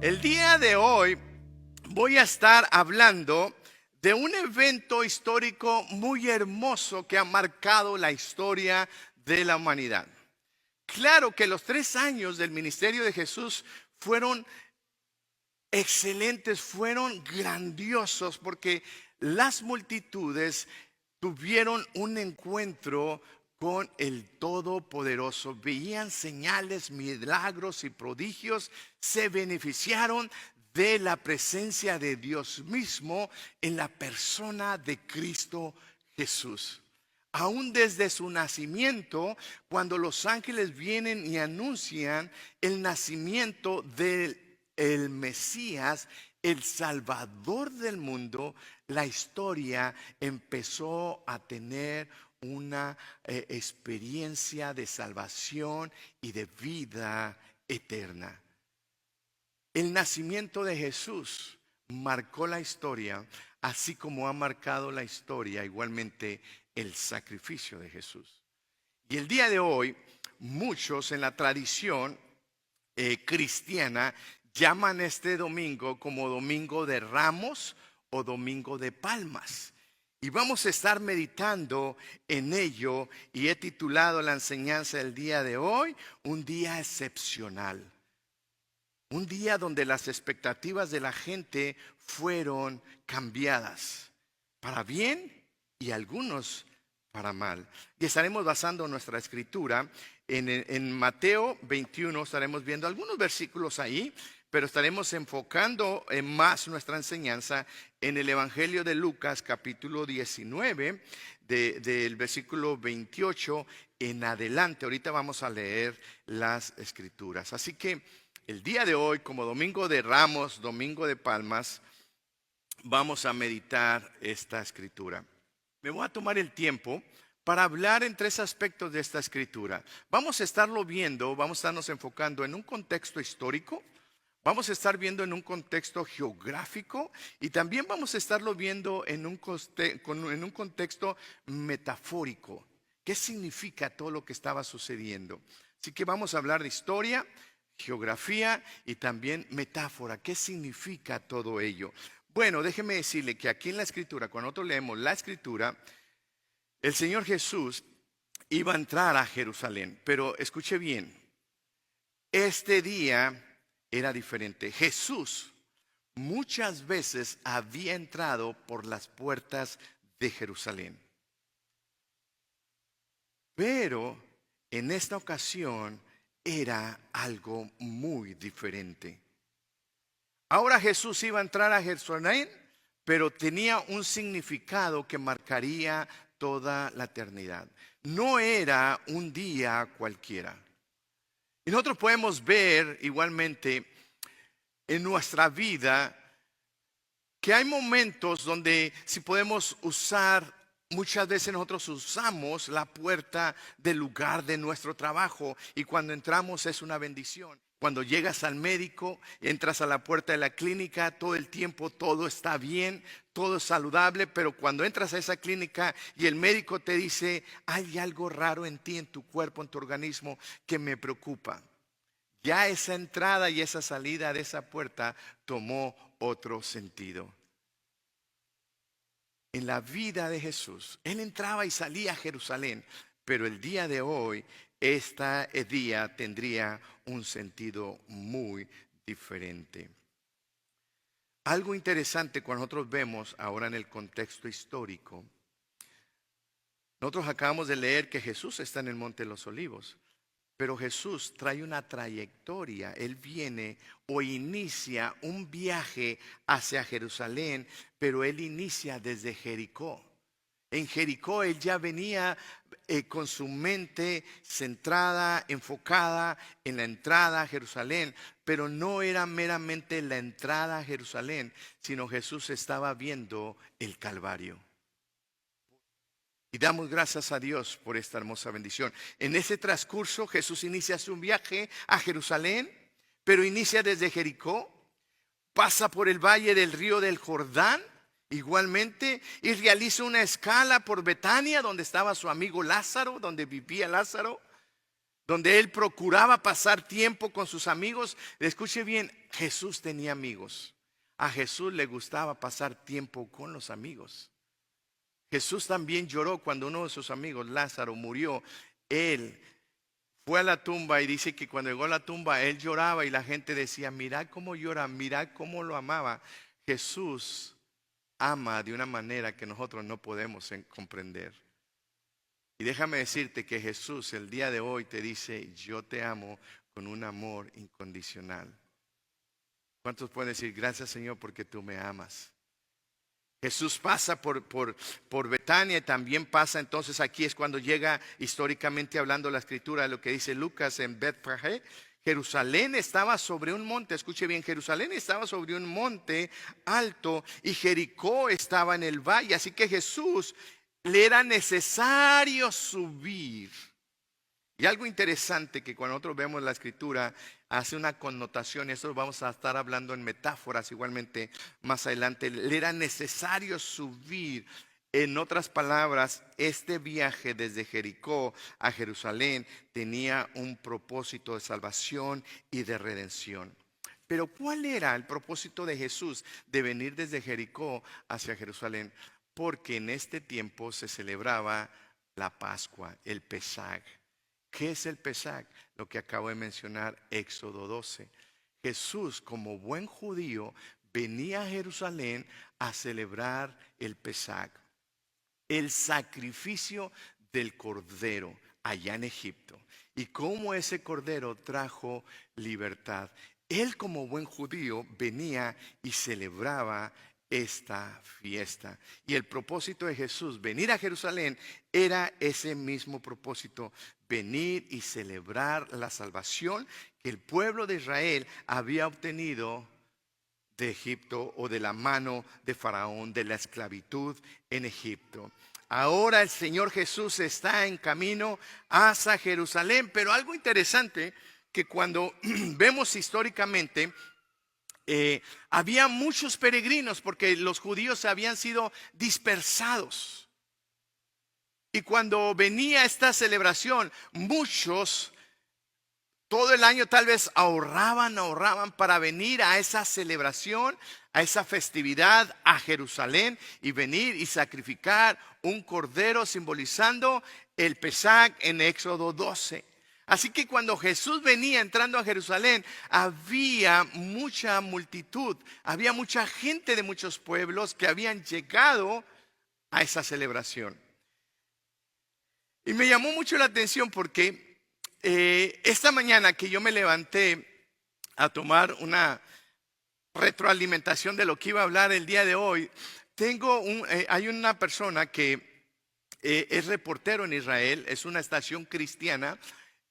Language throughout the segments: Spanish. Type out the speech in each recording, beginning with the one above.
El día de hoy voy a estar hablando de un evento histórico muy hermoso que ha marcado la historia de la humanidad. Claro que los 3 años del ministerio de Jesús fueron excelentes, fueron grandiosos porque las multitudes tuvieron un encuentro con el Todopoderoso, veían señales, milagros y prodigios, se beneficiaron de la presencia de Dios mismo en la persona de Cristo Jesús. Aún desde su nacimiento, cuando los ángeles vienen y anuncian el nacimiento del el Mesías, el Salvador del mundo, la historia empezó a tener una experiencia de salvación y de vida eterna. El nacimiento de Jesús marcó la historia, así como ha marcado la historia igualmente el sacrificio de Jesús. Y el día de hoy, muchos en la tradición cristiana llaman este domingo como Domingo de Ramos o Domingo de Palmas. Y vamos a estar meditando en ello y he titulado la enseñanza del día de hoy, un día excepcional. Un día donde las expectativas de la gente fueron cambiadas para bien y algunos para mal. Y estaremos basando nuestra escritura en Mateo 21, estaremos viendo algunos versículos ahí, pero estaremos enfocando más nuestra enseñanza en el Evangelio de Lucas, capítulo 19, del versículo 28 en adelante. Ahorita vamos a leer las escrituras. Así que el día de hoy, como Domingo de Ramos, Domingo de Palmas, vamos a meditar esta escritura. Me voy a tomar el tiempo para hablar en 3 aspectos de esta escritura. Vamos a estarlo viendo, vamos a estarnos enfocando en un contexto histórico, vamos a estar viendo en un contexto geográfico y también vamos a estarlo viendo en un contexto metafórico. ¿Qué significa todo lo que estaba sucediendo? Así que vamos a hablar de historia, geografía y también metáfora. ¿Qué significa todo ello? Bueno, déjeme decirle que aquí en la escritura, cuando nosotros leemos la escritura, el Señor Jesús iba a entrar a Jerusalén, pero escuche bien, este día era diferente. Jesús muchas veces había entrado por las puertas de Jerusalén, pero en esta ocasión era algo muy diferente. Ahora Jesús iba a entrar a Jerusalén, pero tenía un significado que marcaría toda la eternidad. No era un día cualquiera. Y nosotros podemos ver igualmente en nuestra vida que hay momentos donde si podemos usar, muchas veces nosotros usamos la puerta del lugar de nuestro trabajo y cuando entramos es una bendición. Cuando llegas al médico, entras a la puerta de la clínica, todo el tiempo todo está bien, todo es saludable, pero cuando entras a esa clínica y el médico te dice, hay algo raro en ti, en tu cuerpo, en tu organismo, que me preocupa. Ya esa entrada y esa salida de esa puerta tomó otro sentido. En la vida de Jesús, Él entraba y salía a Jerusalén, pero el día de hoy, este día tendría un sentido muy diferente. Algo interesante cuando nosotros vemos ahora en el contexto histórico, nosotros acabamos de leer que Jesús está en el Monte de los Olivos. Pero Jesús trae una trayectoria, Él viene o inicia un viaje hacia Jerusalén, pero Él inicia desde Jericó. En Jericó Él ya venía con su mente centrada, enfocada en la entrada a Jerusalén, pero no era meramente la entrada a Jerusalén, sino Jesús estaba viendo el Calvario. Y damos gracias a Dios por esta hermosa bendición. En ese transcurso Jesús inicia su viaje a Jerusalén, pero inicia desde Jericó, pasa por el valle del río del Jordán, igualmente, y realiza una escala por Betania, donde estaba su amigo Lázaro, donde vivía Lázaro. donde él procuraba pasar tiempo con sus amigos. Escuche bien, Jesús tenía amigos. A Jesús le gustaba pasar tiempo con los amigos. Jesús también lloró cuando uno de sus amigos, Lázaro, murió. Él fue a la tumba y dice que cuando llegó a la tumba, él lloraba y la gente decía, mirad cómo llora, mirad cómo lo amaba. Jesús ama de una manera que nosotros no podemos comprender. Y déjame decirte que Jesús el día de hoy te dice, yo te amo con un amor incondicional. ¿Cuántos pueden decir, gracias Señor porque tú me amas? Jesús pasa por Betania y también pasa, entonces aquí es cuando llega históricamente hablando la escritura, lo que dice Lucas en Betfagé. Jerusalén estaba sobre un monte, escuche bien, Jerusalén estaba sobre un monte alto y Jericó estaba en el valle, así que Jesús le era necesario subir. Y algo interesante que cuando nosotros vemos la escritura hace una connotación, y eso vamos a estar hablando en metáforas igualmente más adelante, le era necesario subir. En otras palabras, este viaje desde Jericó a Jerusalén tenía un propósito de salvación y de redención. Pero ¿cuál era el propósito de Jesús de venir desde Jericó hacia Jerusalén? Porque en este tiempo se celebraba la Pascua, el Pesaj. ¿Qué es el Pesaj? Lo que acabo de mencionar, Éxodo 12. Jesús, como buen judío, venía a Jerusalén a celebrar el Pesaj, el sacrificio del cordero allá en Egipto. Y cómo ese cordero trajo libertad. Él, como buen judío, venía y celebraba esta fiesta. Y el propósito de Jesús, venir a Jerusalén, era ese mismo propósito, venir y celebrar la salvación que el pueblo de Israel había obtenido de Egipto o de la mano de Faraón, de la esclavitud en Egipto. Ahora el Señor Jesús está en camino hacia Jerusalén, pero algo interesante que cuando vemos históricamente, había muchos peregrinos porque los judíos habían sido dispersados. Y cuando venía esta celebración, muchos todo el año tal vez ahorraban para venir a esa celebración, a esa festividad a Jerusalén y venir y sacrificar un cordero simbolizando el Pesaj en Éxodo 12. Así que cuando Jesús venía entrando a Jerusalén, había mucha multitud, había mucha gente de muchos pueblos que habían llegado a esa celebración. Y me llamó mucho la atención porque esta mañana que yo me levanté a tomar una retroalimentación de lo que iba a hablar el día de hoy, hay una persona que es reportero en Israel, es una estación cristiana.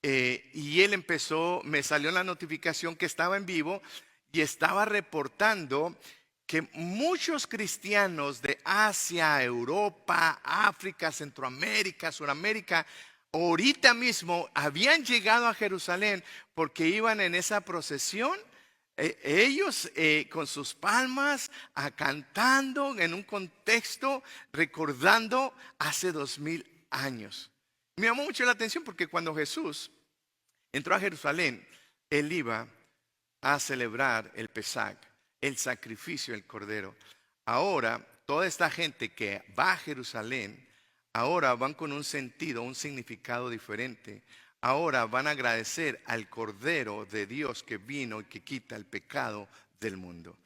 Y él me salió la notificación que estaba en vivo y estaba reportando que muchos cristianos de Asia, Europa, África, Centroamérica, Suramérica, ahorita mismo habían llegado a Jerusalén porque iban en esa procesión. Ellos con sus palmas, cantando en un contexto, recordando hace 2000 años. Me llamó mucho la atención porque cuando Jesús entró a Jerusalén, él iba a celebrar el Pesaj, el sacrificio del cordero. Ahora, toda esta gente que va a Jerusalén, ahora van con un sentido, un significado diferente. Ahora van a agradecer al Cordero de Dios que vino y que quita el pecado del mundo.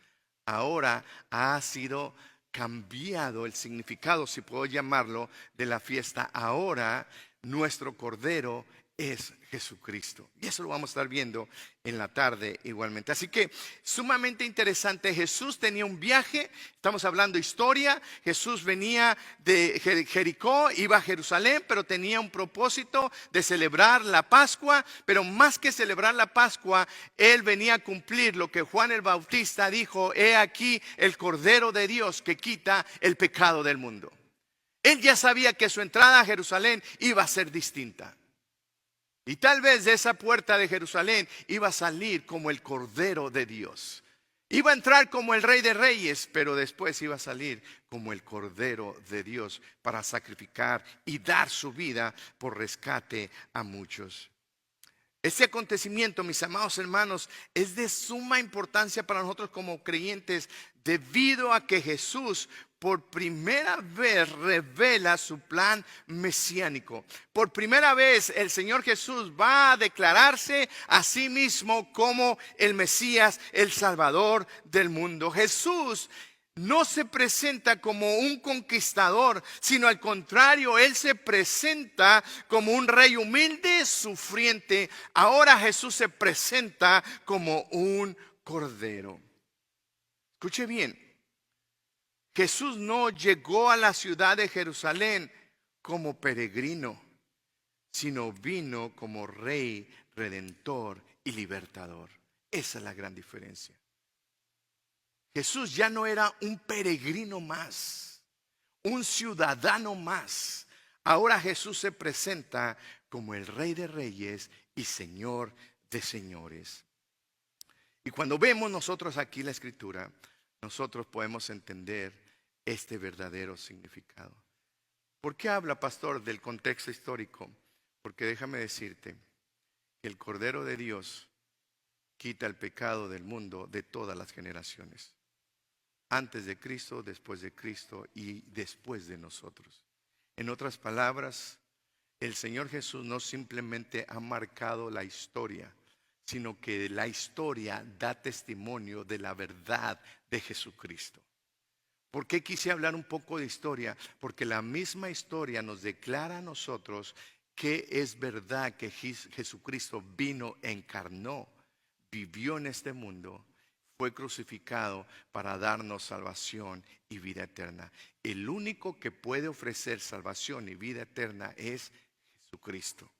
Ahora ha sido cambiado el significado, si puedo llamarlo, de la fiesta. Ahora nuestro Cordero es Jesucristo. Y eso lo vamos a estar viendo en la tarde igualmente. Así que sumamente interesante. Jesús tenía un viaje, estamos hablando historia. Jesús venía de Jericó, iba a Jerusalén, pero tenía un propósito de celebrar la Pascua. Pero más que celebrar la Pascua, él venía a cumplir lo que Juan el Bautista dijo: he aquí el Cordero de Dios que quita el pecado del mundo. Él ya sabía que su entrada a Jerusalén iba a ser distinta. Y tal vez de esa puerta de Jerusalén iba a salir como el Cordero de Dios. Iba a entrar como el Rey de Reyes, pero después iba a salir como el Cordero de Dios para sacrificar y dar su vida por rescate a muchos. Este acontecimiento, mis amados hermanos, es de suma importancia para nosotros como creyentes debido a que Jesús por primera vez revela su plan mesiánico. Por primera vez el Señor Jesús va a declararse a sí mismo como el Mesías, el Salvador del mundo. Jesús no se presenta como un conquistador, sino al contrario, Él se presenta como un rey humilde, sufriente. Ahora Jesús se presenta como un cordero. Escuche bien, Jesús no llegó a la ciudad de Jerusalén como peregrino, sino vino como rey, redentor y libertador. Esa es la gran diferencia. Jesús ya no era un peregrino más, un ciudadano más. Ahora Jesús se presenta como el Rey de Reyes y Señor de Señores. Y cuando vemos nosotros aquí la Escritura, nosotros podemos entender este verdadero significado. ¿Por qué habla, pastor, del contexto histórico? Porque déjame decirte que el Cordero de Dios quita el pecado del mundo de todas las generaciones. Antes de Cristo, después de Cristo y después de nosotros. En otras palabras, el Señor Jesús no simplemente ha marcado la historia, sino que la historia da testimonio de la verdad de Jesucristo. ¿Por qué quise hablar un poco de historia? Porque la misma historia nos declara a nosotros que es verdad que Jesucristo vino, encarnó, vivió en este mundo, fue crucificado para darnos salvación y vida eterna. El único que puede ofrecer salvación y vida eterna es Jesucristo.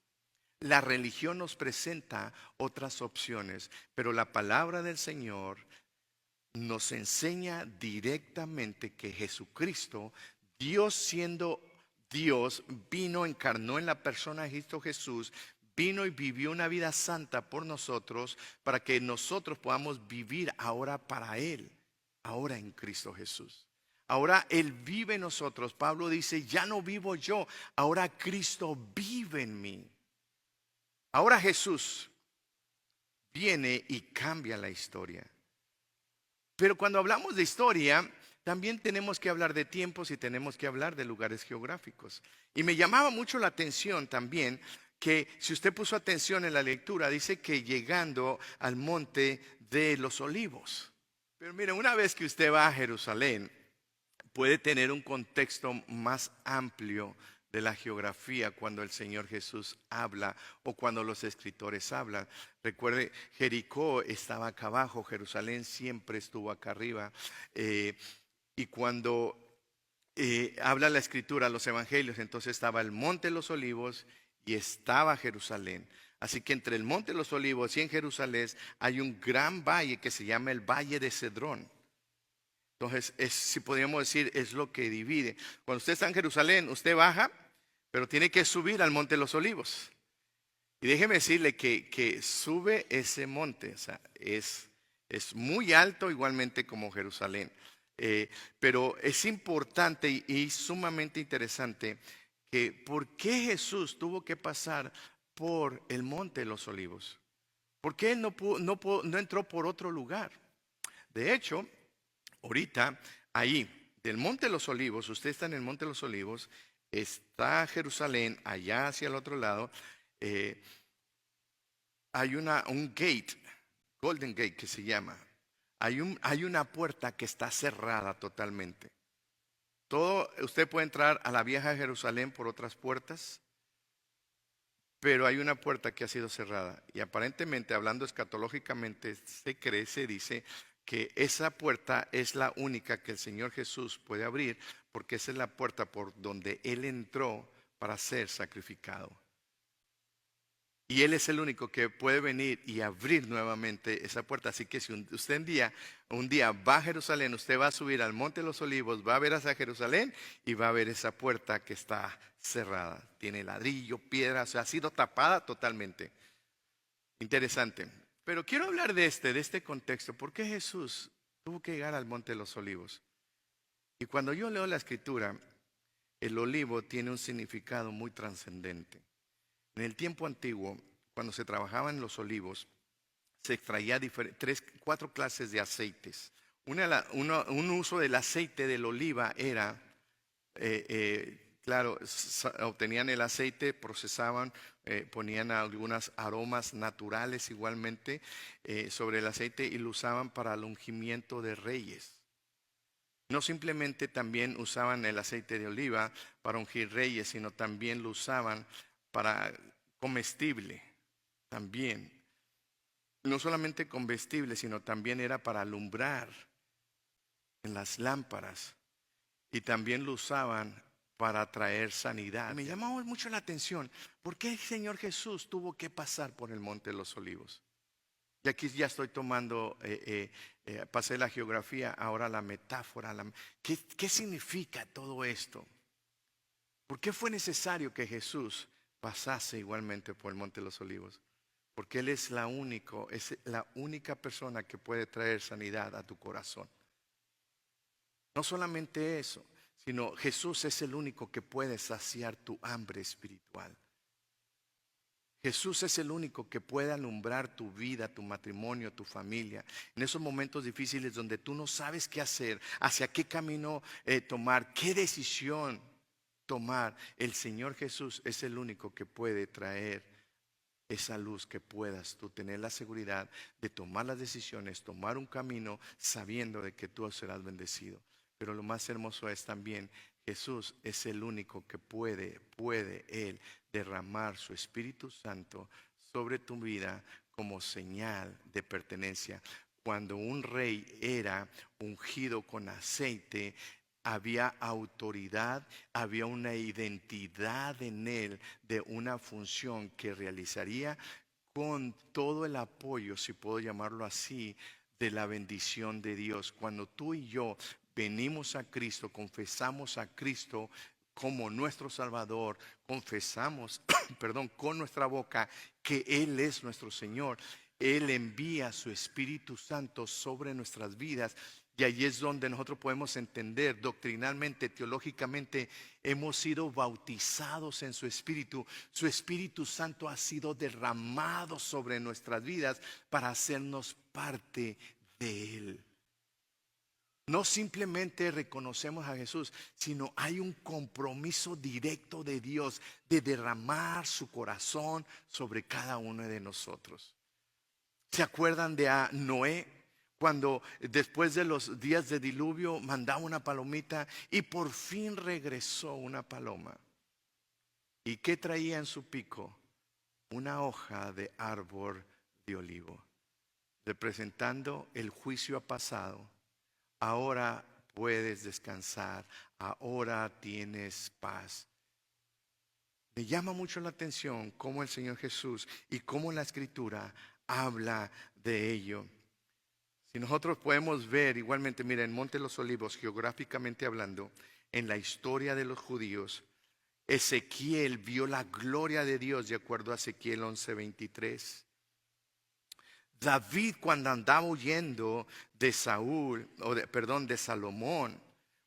La religión nos presenta otras opciones, pero la palabra del Señor nos enseña directamente que Jesucristo, Dios siendo Dios, vino, encarnó en la persona de Cristo Jesús, vino y vivió una vida santa por nosotros para que nosotros podamos vivir ahora para Él, ahora en Cristo Jesús. Ahora Él vive en nosotros. Pablo dice, ya no vivo yo, ahora Cristo vive en mí. Ahora Jesús viene y cambia la historia. Pero cuando hablamos de historia, también tenemos que hablar de tiempos y tenemos que hablar de lugares geográficos. Y me llamaba mucho la atención también que si usted puso atención en la lectura, dice que llegando al monte de los olivos. Pero mire, una vez que usted va a Jerusalén, puede tener un contexto más amplio de la geografía cuando el Señor Jesús habla o cuando los escritores hablan. Recuerde, Jericó estaba acá abajo, Jerusalén siempre estuvo acá arriba. Y cuando habla la escritura, los evangelios, entonces estaba el monte de los olivos y estaba Jerusalén. Así que entre el monte de los olivos y en Jerusalén hay un gran valle que se llama el Valle de Cedrón. Entonces, si podríamos decir, es lo que divide. Cuando usted está en Jerusalén, usted baja, pero tiene que subir al monte de los olivos. Y déjeme decirle que sube ese monte, o sea, es muy alto igualmente como Jerusalén. Pero es importante y sumamente interesante que por qué Jesús tuvo que pasar por el monte de los olivos. ¿Por qué él no entró por otro lugar? De hecho, ahorita ahí del monte de los olivos, usted está en el monte de los olivos, está Jerusalén, allá hacia el otro lado, hay un gate, Golden Gate que se llama. Hay una puerta que está cerrada totalmente. Usted puede entrar a la vieja Jerusalén por otras puertas, pero hay una puerta que ha sido cerrada. Y aparentemente, hablando escatológicamente, se dice que esa puerta es la única que el Señor Jesús puede abrir, porque esa es la puerta por donde Él entró para ser sacrificado. Y Él es el único que puede venir y abrir nuevamente esa puerta. Así que si usted un día va a Jerusalén, usted va a subir al Monte de los Olivos, va a ver hacia Jerusalén y va a ver esa puerta que está cerrada. Tiene ladrillo, piedra, o sea, ha sido tapada totalmente. Interesante. Pero quiero hablar de este contexto. ¿Por qué Jesús tuvo que llegar al Monte de los Olivos? Y cuando yo leo la Escritura, el olivo tiene un significado muy trascendente. En el tiempo antiguo, cuando se trabajaba en los olivos, se extraía cuatro clases de aceites. Un uso del aceite de la oliva era, claro, obtenían el aceite, procesaban, ponían algunos aromas naturales igualmente sobre el aceite y lo usaban para el ungimiento de reyes. No simplemente también usaban el aceite de oliva para ungir reyes, sino también lo usaban para comestible, también. No solamente comestible, sino también era para alumbrar en las lámparas. Y también lo usaban para traer sanidad. Me llamó mucho la atención, ¿por qué el Señor Jesús tuvo que pasar por el Monte de los Olivos? Y aquí ya estoy tomando, pasé la geografía, ahora la metáfora. ¿Qué significa todo esto? ¿Por qué fue necesario que Jesús pasase igualmente por el Monte de los Olivos? Porque Él es la única persona que puede traer sanidad a tu corazón. No solamente eso, sino Jesús es el único que puede saciar tu hambre espiritual. Jesús es el único que puede alumbrar tu vida, tu matrimonio, tu familia. En esos momentos difíciles donde tú no sabes qué hacer, hacia qué camino tomar, qué decisión tomar, el Señor Jesús es el único que puede traer esa luz, que puedas tú tener la seguridad de tomar las decisiones, tomar un camino sabiendo de que tú serás bendecido. Pero lo más hermoso es también, Jesús es el único que puede Él derramar su Espíritu Santo sobre tu vida como señal de pertenencia. Cuando un rey era ungido con aceite, había autoridad, había una identidad en él de una función que realizaría con todo el apoyo, si puedo llamarlo así, de la bendición de Dios. Cuando tú y yo venimos a Cristo, confesamos a Cristo como nuestro Salvador, confesamos, perdón, con nuestra boca que Él es nuestro Señor, Él envía su Espíritu Santo sobre nuestras vidas. Y ahí es donde nosotros podemos entender doctrinalmente, teológicamente, hemos sido bautizados en su Espíritu. Su Espíritu Santo ha sido derramado sobre nuestras vidas para hacernos parte de Él. No simplemente reconocemos a Jesús, sino hay un compromiso directo de Dios de derramar su corazón sobre cada uno de nosotros. ¿Se acuerdan de Noé? Cuando después de los días de diluvio mandaba una palomita y por fin regresó una paloma. ¿Y qué traía en su pico? Una hoja de árbol de olivo, representando el juicio ha pasado. Ahora puedes descansar, ahora tienes paz. Me llama mucho la atención cómo el Señor Jesús y cómo la Escritura habla de ello. Si nosotros podemos ver igualmente, mira, en Monte de los Olivos, geográficamente hablando, en la historia de los judíos, Ezequiel vio la gloria de Dios de acuerdo a Ezequiel 11:23. David, cuando andaba huyendo de de Salomón,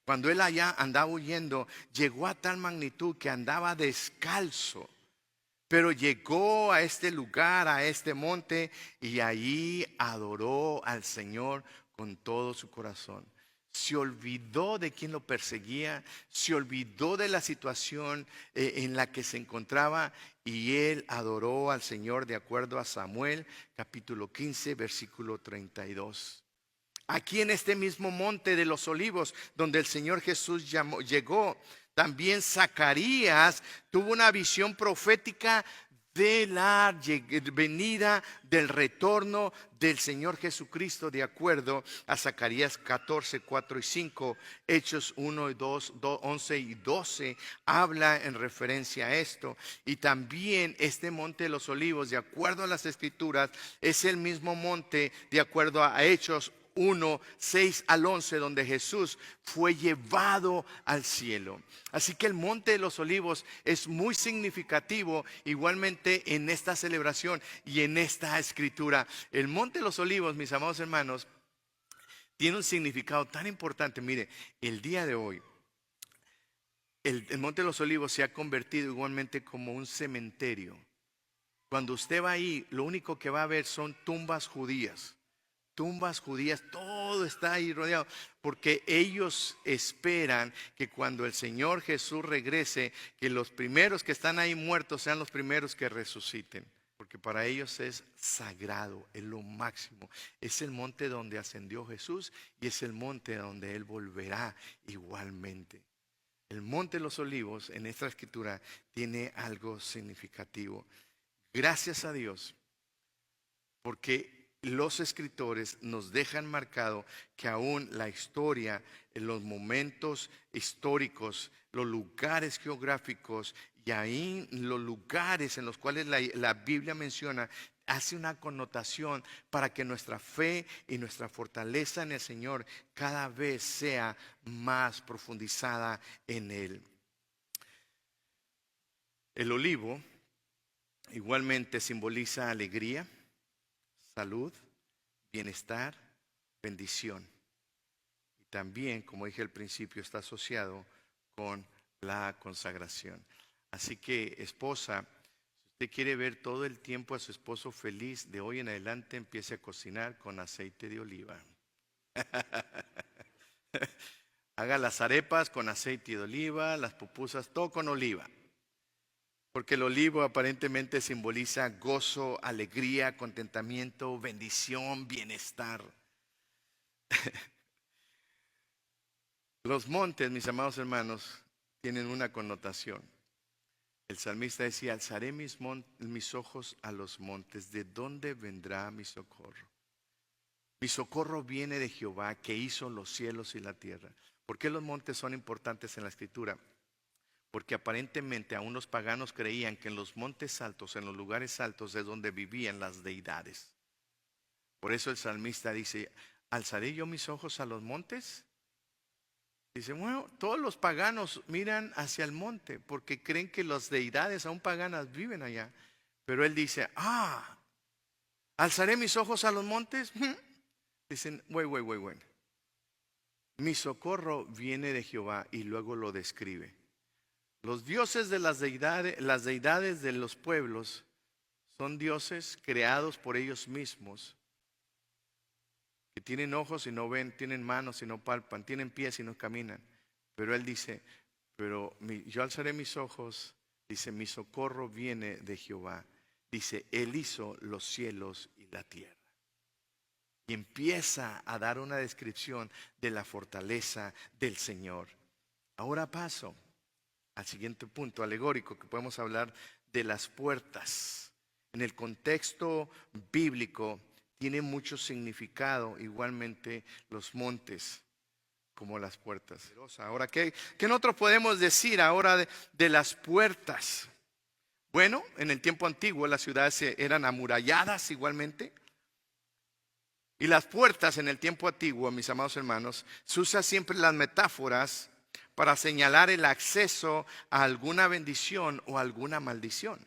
cuando él allá andaba huyendo, llegó a tal magnitud que andaba descalzo. Pero llegó a este lugar, a este monte, y allí adoró al Señor con todo su corazón. Se olvidó de quien lo perseguía, se olvidó de la situación en la que se encontraba, y él adoró al Señor de acuerdo a Samuel, capítulo 15, versículo 32. Aquí en este mismo monte de los olivos, donde el Señor Jesús llegó, también Zacarías tuvo una visión profética de la venida, del retorno del Señor Jesucristo, de acuerdo a Zacarías 14, 4 y 5, Hechos 1 y 2, 11 y 12, habla en referencia a esto. Y también este monte de los olivos, de acuerdo a las Escrituras, es el mismo monte, de acuerdo a Hechos 1, 6 al 11, donde Jesús fue llevado al cielo. Así que el Monte de los Olivos es muy significativo igualmente en esta celebración y en esta escritura. El Monte de los Olivos, mis amados hermanos, tiene un significado tan importante. Mire, el día de hoy, el Monte de los Olivos se ha convertido igualmente como un cementerio. Cuando usted va ahí, lo único que va a ver son tumbas judías. Tumbas judías, todo está ahí rodeado, porque ellos esperan que cuando el Señor Jesús regrese, que los primeros que están ahí muertos sean los primeros que resuciten, porque para ellos es sagrado, es lo máximo. Es el monte donde ascendió Jesús y es el monte donde Él volverá igualmente. El monte de los olivos en esta escritura tiene algo significativo. Gracias a Dios, porque los escritores nos dejan marcado que aún la historia, en los momentos históricos, los lugares geográficos y ahí los lugares en los cuales la Biblia menciona, hace una connotación para que nuestra fe y nuestra fortaleza en el Señor cada vez sea más profundizada en Él. El olivo igualmente simboliza alegría, salud, bienestar, bendición. Y también, como dije al principio, está asociado con la consagración. Así que, esposa, si usted quiere ver todo el tiempo a su esposo feliz, de hoy en adelante empiece a cocinar con aceite de oliva. Haga las arepas con aceite de oliva, las pupusas, todo con oliva. Porque el olivo aparentemente simboliza gozo, alegría, contentamiento, bendición, bienestar. Los montes, mis amados hermanos, tienen una connotación. El salmista decía, alzaré mis ojos a los montes, ¿de dónde vendrá mi socorro? Mi socorro viene de Jehová, que hizo los cielos y la tierra. ¿Por qué los montes son importantes en la Escritura? Porque aparentemente aún los paganos creían que en los montes altos, en los lugares altos, es donde vivían las deidades. Por eso el salmista dice, ¿alzaré yo mis ojos a los montes? Dice, bueno, todos los paganos miran hacia el monte porque creen que las deidades aún paganas viven allá. Pero él dice, ¿alzaré mis ojos a los montes? Dicen, wait. Mi socorro viene de Jehová, y luego lo describe. Los dioses de las deidades de los pueblos son dioses creados por ellos mismos, que tienen ojos y no ven, tienen manos y no palpan, tienen pies y no caminan. Pero él dice, yo alzaré mis ojos, dice, mi socorro viene de Jehová. Dice, Él hizo los cielos y la tierra. Y empieza a dar una descripción de la fortaleza del Señor. Ahora paso al siguiente punto alegórico, que podemos hablar de las puertas. En el contexto bíblico tiene mucho significado igualmente los montes como las puertas. Ahora, ¿qué nosotros podemos decir ahora de las puertas? Bueno, en el tiempo antiguo las ciudades eran amuralladas igualmente. Y las puertas en el tiempo antiguo, mis amados hermanos, se usan siempre las metáforas para señalar el acceso a alguna bendición o alguna maldición,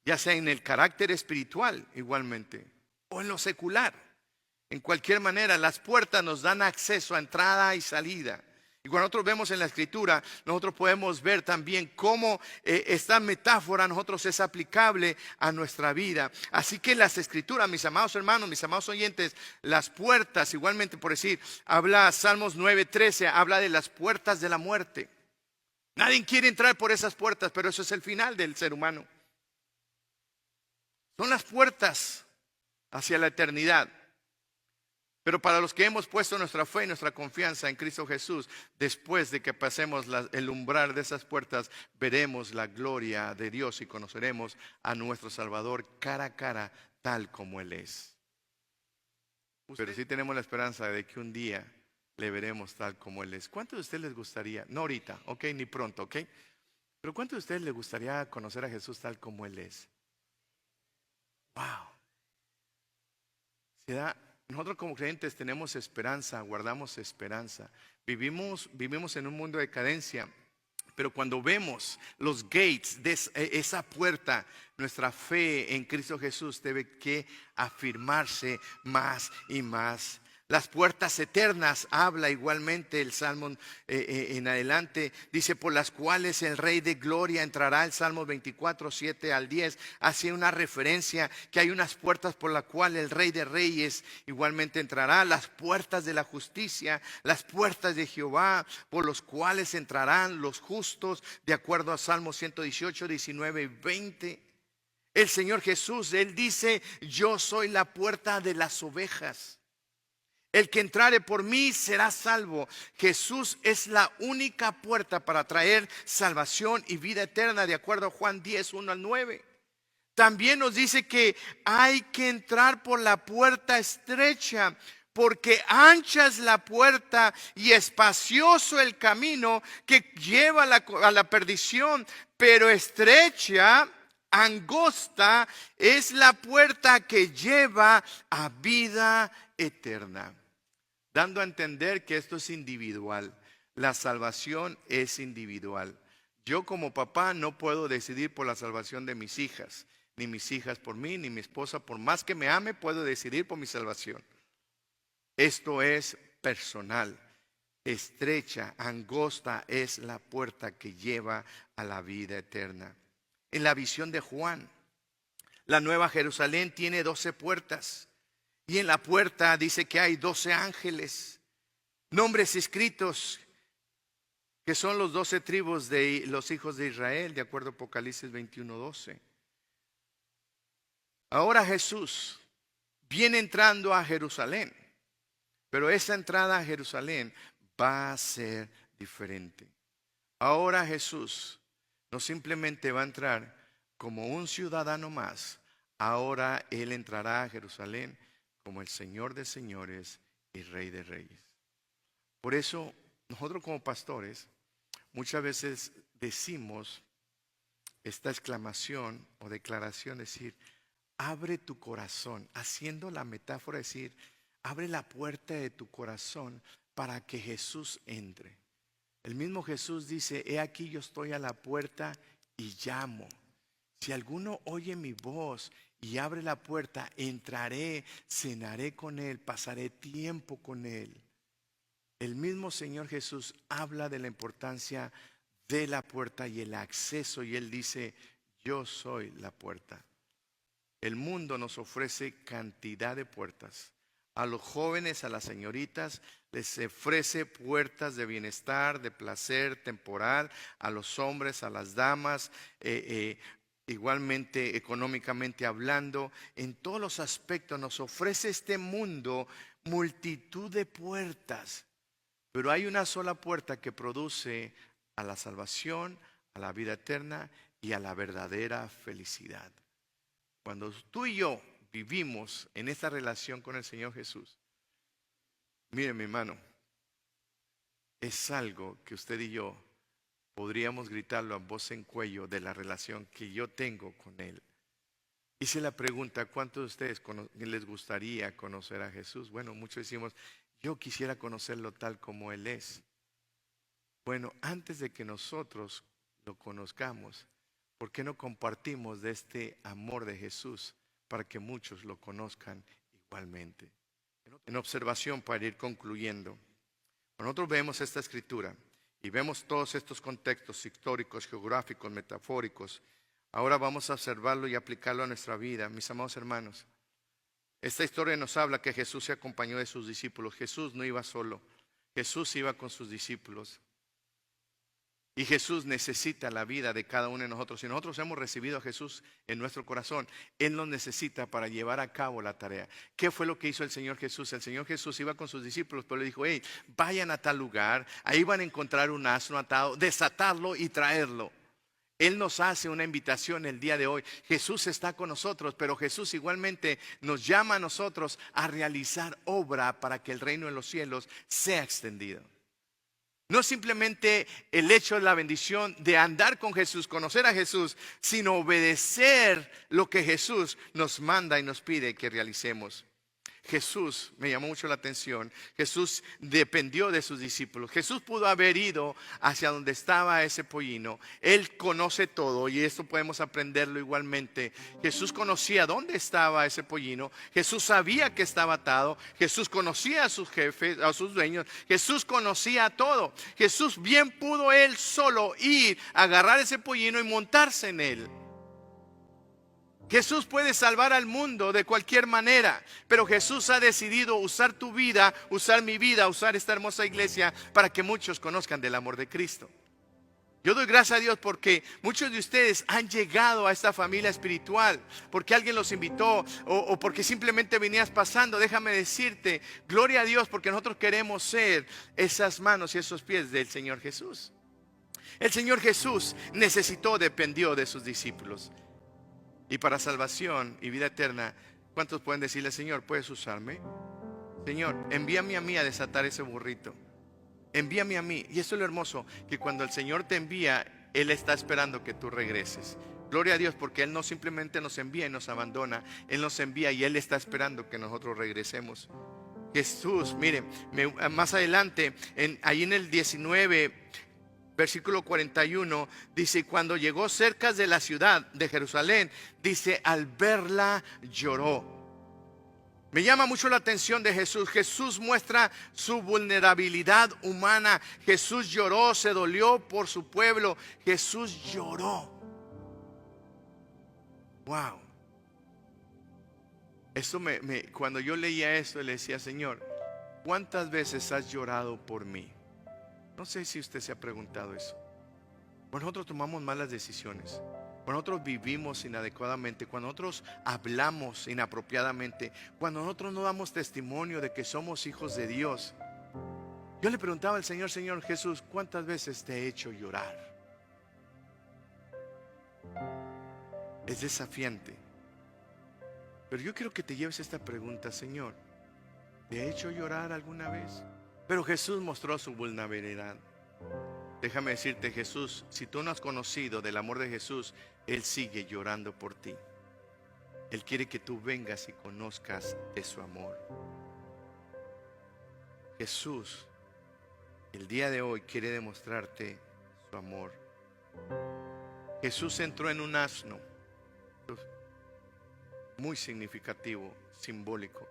ya sea en el carácter espiritual igualmente o en lo secular. En cualquier manera, las puertas nos dan acceso a entrada y salida. Y cuando nosotros vemos en la Escritura, nosotros podemos ver también cómo esta metáfora a nosotros es aplicable a nuestra vida. Así que las Escrituras, mis amados hermanos, mis amados oyentes, las puertas, igualmente por decir, habla Salmos 9:13, habla de las puertas de la muerte. Nadie quiere entrar por esas puertas, pero eso es el final del ser humano. Son las puertas hacia la eternidad. Pero para los que hemos puesto nuestra fe y nuestra confianza en Cristo Jesús, después de que pasemos el umbral de esas puertas, veremos la gloria de Dios y conoceremos a nuestro Salvador cara a cara, tal como Él es. Pero sí tenemos la esperanza de que un día le veremos tal como Él es. ¿Cuántos de ustedes les gustaría, no ahorita, ok, ni pronto, ok? Pero ¿cuántos de ustedes les gustaría conocer a Jesús tal como Él es? Wow. Nosotros como creyentes tenemos esperanza, guardamos esperanza. Vivimos en un mundo de decadencia, pero cuando vemos los gates de esa puerta, nuestra fe en Cristo Jesús debe que afirmarse más y más Las puertas eternas, habla igualmente el Salmo en adelante. Dice, por las cuales el Rey de Gloria entrará. El Salmo 24, 7 al 10. Hace una referencia que hay unas puertas por las cuales el Rey de Reyes igualmente entrará. Las puertas de la justicia, las puertas de Jehová, por los cuales entrarán los justos, de acuerdo a Salmo 118, 19 y 20. El Señor Jesús, Él dice, yo soy la puerta de las ovejas. El que entrare por mí será salvo. Jesús es la única puerta para traer salvación y vida eterna, de acuerdo a Juan 10, 1 al 9. También nos dice que hay que entrar por la puerta estrecha, porque ancha es la puerta y espacioso el camino que lleva a la perdición, pero estrecha, angosta es la puerta que lleva a vida eterna. Dando a entender que esto es individual. La salvación es individual. Yo como papá no puedo decidir por la salvación de mis hijas, ni mis hijas por mí, ni mi esposa, por más que me ame, puedo decidir por mi salvación. Esto es personal. Estrecha, angosta es la puerta que lleva a la vida eterna. En la visión de Juan, la Nueva Jerusalén tiene 12 puertas. Y en la puerta dice que hay 12 ángeles, nombres escritos, que son los 12 tribus de los hijos de Israel, de acuerdo a Apocalipsis 21, 12. Ahora Jesús viene entrando a Jerusalén, pero esa entrada a Jerusalén va a ser diferente. Ahora Jesús no simplemente va a entrar como un ciudadano más, ahora Él entrará a Jerusalén como el Señor de señores y Rey de reyes. Por eso nosotros como pastores muchas veces decimos esta exclamación o declaración, decir, abre tu corazón, haciendo la metáfora, decir, abre la puerta de tu corazón para que Jesús entre. El mismo Jesús dice, he aquí yo estoy a la puerta y llamo. Si alguno oye mi voz y abre la puerta, entraré, cenaré con él, pasaré tiempo con él. El mismo Señor Jesús habla de la importancia de la puerta y el acceso, y Él dice, yo soy la puerta. El mundo nos ofrece cantidad de puertas. A los jóvenes, a las señoritas, les ofrece puertas de bienestar, de placer temporal. A los hombres, a las damas, igualmente económicamente hablando, en todos los aspectos nos ofrece este mundo multitud de puertas, pero hay una sola puerta que produce a la salvación, a la vida eterna y a la verdadera felicidad. Cuando tú y yo vivimos en esta relación con el Señor Jesús, mire mi hermano, es algo que usted y yo podríamos gritarlo a voz en cuello de la relación que yo tengo con Él. Hice la pregunta, ¿cuántos de ustedes les gustaría conocer a Jesús? Bueno, muchos decimos, yo quisiera conocerlo tal como Él es. Bueno, antes de que nosotros lo conozcamos, ¿por qué no compartimos de este amor de Jesús para que muchos lo conozcan igualmente? En observación, para ir concluyendo, nosotros vemos esta escritura y vemos todos estos contextos históricos, geográficos, metafóricos. Ahora vamos a observarlo y aplicarlo a nuestra vida, mis amados hermanos. Esta historia nos habla que Jesús se acompañó de sus discípulos. Jesús no iba solo, Jesús iba con sus discípulos. Y Jesús necesita la vida de cada uno de nosotros. Si nosotros hemos recibido a Jesús en nuestro corazón, Él nos necesita para llevar a cabo la tarea. ¿Qué fue lo que hizo el Señor Jesús? El Señor Jesús iba con sus discípulos, pero le dijo, hey, vayan a tal lugar, ahí van a encontrar un asno atado, desatarlo y traerlo. Él nos hace una invitación el día de hoy. Jesús está con nosotros, pero Jesús igualmente nos llama a nosotros a realizar obra para que el reino de los cielos sea extendido. No simplemente el hecho de la bendición de andar con Jesús, conocer a Jesús, sino obedecer lo que Jesús nos manda y nos pide que realicemos. Jesús, me llamó mucho la atención, Jesús dependió de sus discípulos. Jesús pudo haber ido hacia donde estaba ese pollino. Él conoce todo y esto podemos aprenderlo igualmente. Jesús conocía dónde estaba ese pollino. Jesús sabía que estaba atado. Jesús conocía a sus jefes, a sus dueños. Jesús conocía todo. Jesús bien pudo él solo ir, agarrar ese pollino y montarse en él. Jesús puede salvar al mundo de cualquier manera, pero Jesús ha decidido usar tu vida, usar mi vida, usar esta hermosa iglesia para que muchos conozcan del amor de Cristo. Yo doy gracias a Dios porque muchos de ustedes han llegado a esta familia espiritual, porque alguien los invitó o porque simplemente venías pasando. Déjame decirte, gloria a Dios, porque nosotros queremos ser esas manos y esos pies del Señor Jesús. El Señor Jesús dependió de sus discípulos. Y para salvación y vida eterna, ¿cuántos pueden decirle, Señor, puedes usarme? Señor, envíame a mí a desatar ese burrito. Envíame a mí. Y eso es lo hermoso, que cuando el Señor te envía, Él está esperando que tú regreses. Gloria a Dios, porque Él no simplemente nos envía y nos abandona. Él nos envía y Él está esperando que nosotros regresemos. Jesús, miren, más adelante, ahí en el 19, versículo 41, dice, cuando llegó cerca de la ciudad de Jerusalén, dice, al verla lloró. Me llama mucho la atención de Jesús. Jesús muestra su vulnerabilidad humana. Jesús lloró, se dolió por su pueblo. Jesús lloró. Wow. Cuando yo leía esto, le decía, Señor, ¿cuántas veces has llorado por mí? No sé si usted se ha preguntado eso. Cuando nosotros tomamos malas decisiones, cuando nosotros vivimos inadecuadamente, cuando nosotros hablamos inapropiadamente, cuando nosotros no damos testimonio de que somos hijos de Dios, yo le preguntaba al Señor, Señor Jesús, ¿cuántas veces te he hecho llorar? Es desafiante. Pero yo quiero que te lleves esta pregunta, Señor, ¿te he hecho llorar alguna vez? Pero Jesús mostró su vulnerabilidad. Déjame decirte, Jesús, si tú no has conocido del amor de Jesús, Él sigue llorando por ti. Él quiere que tú vengas y conozcas de su amor. Jesús, el día de hoy, quiere demostrarte su amor. Jesús entró en un asno, muy significativo, simbólico.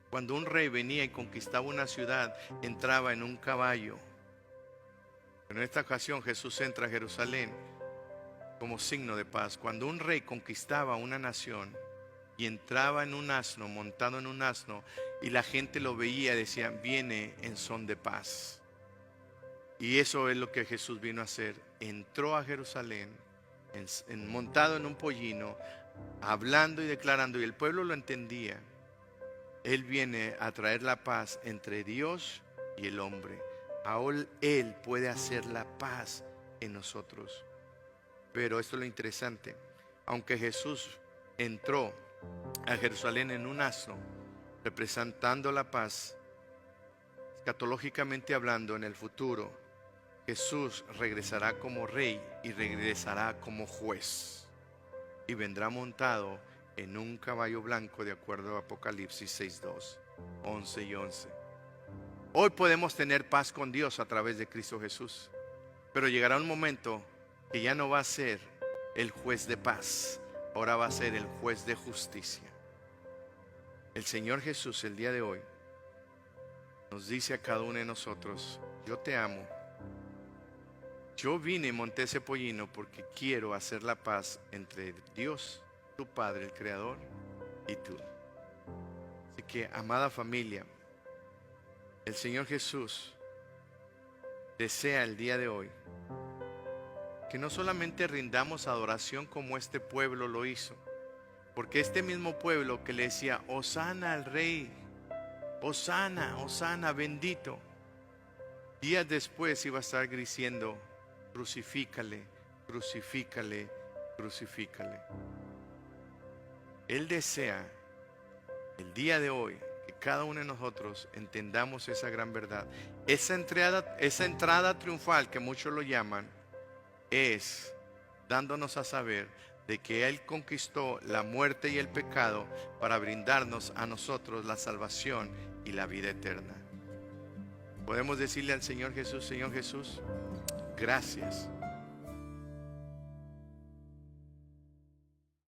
Cuando un rey venía y conquistaba una ciudad, entraba en un caballo. Pero en esta ocasión Jesús entra a Jerusalén como signo de paz. Cuando un rey conquistaba una nación y entraba en un asno, montado en un asno, y la gente lo veía, decía, viene en son de paz. Y eso es lo que Jesús vino a hacer. Entró a Jerusalén montado en un pollino, hablando y declarando, y el pueblo lo entendía. Él viene a traer la paz entre Dios y el hombre. Ahora Él puede hacer la paz en nosotros. Pero esto es lo interesante. Aunque Jesús entró a Jerusalén en un asno, representando la paz, escatológicamente hablando, en el futuro, Jesús regresará como rey y regresará como juez. Y vendrá montado en un caballo blanco, de acuerdo a Apocalipsis 6:2, 11 y 11. Hoy podemos tener paz con Dios a través de Cristo Jesús, pero llegará un momento que ya no va a ser el juez de paz, ahora va a ser el juez de justicia. El Señor Jesús el día de hoy nos dice a cada uno de nosotros, yo te amo. Yo vine y monté ese pollino porque quiero hacer la paz entre Dios, tu Padre, el Creador, y tú. Así que, amada familia, el Señor Jesús desea el día de hoy que no solamente rindamos adoración como este pueblo lo hizo, porque este mismo pueblo que le decía, Hosana al Rey, Hosana, Hosana, bendito, días después iba a estar diciendo, crucifícale, crucifícale, crucifícale. Él desea el día de hoy que cada uno de nosotros entendamos esa gran verdad. Esa entrada triunfal que muchos lo llaman, es dándonos a saber de que Él conquistó la muerte y el pecado para brindarnos a nosotros la salvación y la vida eterna. Podemos decirle al Señor Jesús: Señor Jesús, gracias